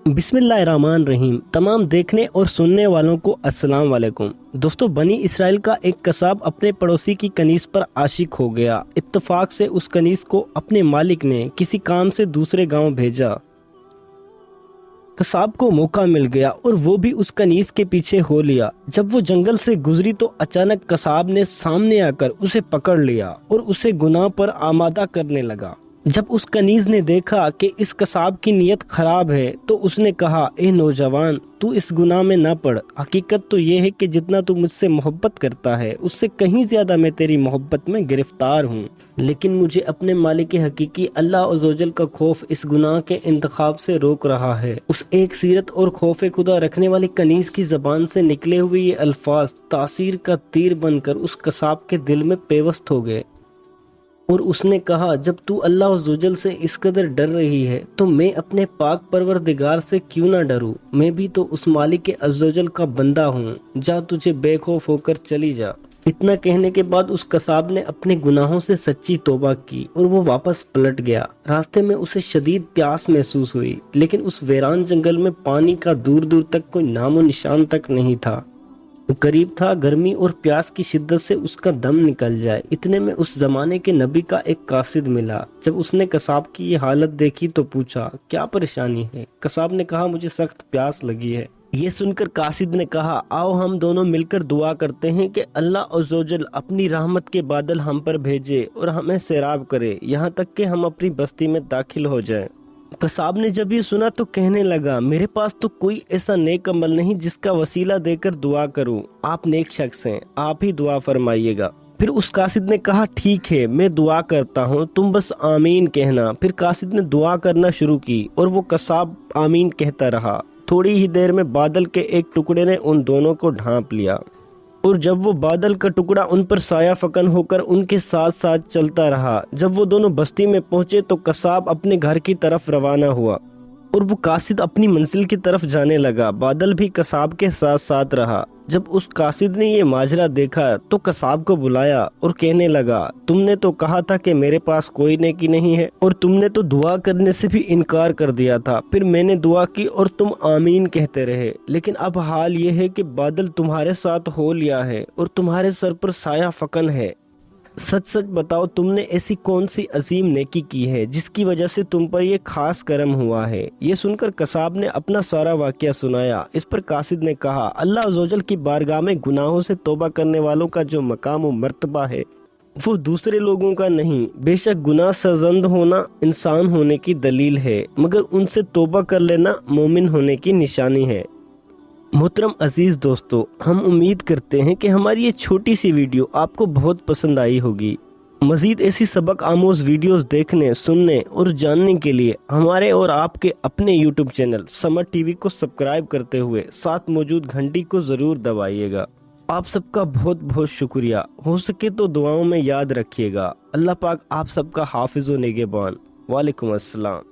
बिस्मिल्लाहिर्रहमानिर्रहीम। तमाम देखने और सुनने वालों को अस्सलाम वालेकुम। दोस्तों, बनी इसराइल का एक कसाब अपने पड़ोसी की कनीज पर आशिक हो गया। इत्तेफाक से उस कनीज को अपने मालिक ने किसी काम से दूसरे गांव भेजा। कसाब को मौका मिल गया और वो भी उस कनीज के पीछे हो लिया। जब वो जंगल से गुजरी तो अचानक कसाब ने सामने आकर उसे पकड़ लिया और उसे गुनाह पर आमादा करने लगा। जब उस कनीज ने देखा कि इस कसाब की नीयत खराब है तो उसने कहा, ए नौजवान, तू इस गुनाह में ना पड़। हकीकत तो ये है कि जितना तू मुझसे मोहब्बत करता है उससे कहीं ज्यादा मैं तेरी मोहब्बत में गिरफ्तार हूँ। लेकिन मुझे अपने मालिक हकीकी अल्लाह अज़्ज़वजल का खौफ इस गुनाह के इंतखाब से रोक रहा है। उस एक सीरत और खौफ खुदा रखने वाली कनीज की जबान से निकले हुए ये अल्फाज तासीर का तीर बनकर उस कसाब के दिल में पेवस्त हो गए और उसने कहा, जब तू अल्लाह अज़्ज़वजल से इस कदर डर रही है तो मैं अपने पाक परवरदिगार से क्यों ना डरूं। मैं भी तो उस मालिक के अज़्ज़वजल का बंदा हूँ। जा, तुझे बेखौफ होकर चली जा। इतना कहने के बाद उस कसाब ने अपने गुनाहों से सच्ची तौबा की और वो वापस पलट गया। रास्ते में उसे शदीद प्यास महसूस हुई, लेकिन उस वीरान जंगल में पानी का दूर दूर तक कोई नामो निशान तक नहीं था। करीब था गर्मी और प्यास की शिद्दत से उसका दम निकल जाए। इतने में उस जमाने के नबी का एक कासिद मिला। जब उसने कसाब की ये हालत देखी तो पूछा, क्या परेशानी है? कसाब ने कहा, मुझे सख्त प्यास लगी है। ये सुनकर कासिद ने कहा, आओ हम दोनों मिलकर दुआ करते हैं कि अल्लाह अज़्ज़वजल अपनी रहमत के बादल हम पर भेजे और हमें सैराब करे, यहाँ तक कि हम अपनी बस्ती में दाखिल हो जाएं। कसाब ने जब ये सुना तो कहने लगा, मेरे पास तो कोई ऐसा नेक अमल नहीं जिसका वसीला देकर दुआ करूं। आप नेक शख्स हैं, आप ही दुआ फरमाइएगा। फिर उस कासिद ने कहा, ठीक है, मैं दुआ करता हूं, तुम बस आमीन कहना। फिर कासिद ने दुआ करना शुरू की और वो कसाब आमीन कहता रहा। थोड़ी ही देर में बादल के एक टुकड़े ने उन दोनों को ढांप लिया और जब वो बादल का टुकड़ा उन पर साया फकन होकर उनके साथ साथ चलता रहा। जब वो दोनों बस्ती में पहुंचे तो कसाब अपने घर की तरफ रवाना हुआ और वो कासिद अपनी मंजिल की तरफ जाने लगा। बादल भी कसाब के साथ साथ रहा। जब उस कासिद ने ये माजरा देखा तो कसाब को बुलाया और कहने लगा, तुमने तो कहा था कि मेरे पास कोई नेकी नहीं है और तुमने तो दुआ करने से भी इनकार कर दिया था। फिर मैंने दुआ की और तुम आमीन कहते रहे, लेकिन अब हाल ये है कि बादल तुम्हारे साथ हो लिया है और तुम्हारे सर पर साया फकन है। सच सच बताओ, तुमने ऐसी कौन सी अजीम नेकी की है जिसकी वजह से तुम पर यह खास करम हुआ है? ये सुनकर कसाब ने अपना सारा वाकया सुनाया। इस पर कासिद ने कहा, अल्लाह अज़्ज़वजल की बारगाह में गुनाहों से तौबा करने वालों का जो मकाम और मर्तबा है वो दूसरे लोगों का नहीं। बेशक गुनाह सरजंद होना इंसान होने की दलील है, मगर उनसे तौबा कर लेना मोमिन होने की निशानी है। मोहतरम अजीज दोस्तों, हम उम्मीद करते हैं कि हमारी ये छोटी सी वीडियो आपको बहुत पसंद आई होगी। मजीद ऐसी सबक आमोज वीडियोस देखने, सुनने और जानने के लिए हमारे और आपके अपने यूट्यूब चैनल समर टीवी को सब्सक्राइब करते हुए साथ मौजूद घंटी को जरूर दबाइएगा। आप सबका बहुत बहुत शुक्रिया। हो सके तो दुआओं में याद रखिएगा। अल्लाह पाक आप सबका हाफिज व निगहबान। वालेकुम अस्सलाम।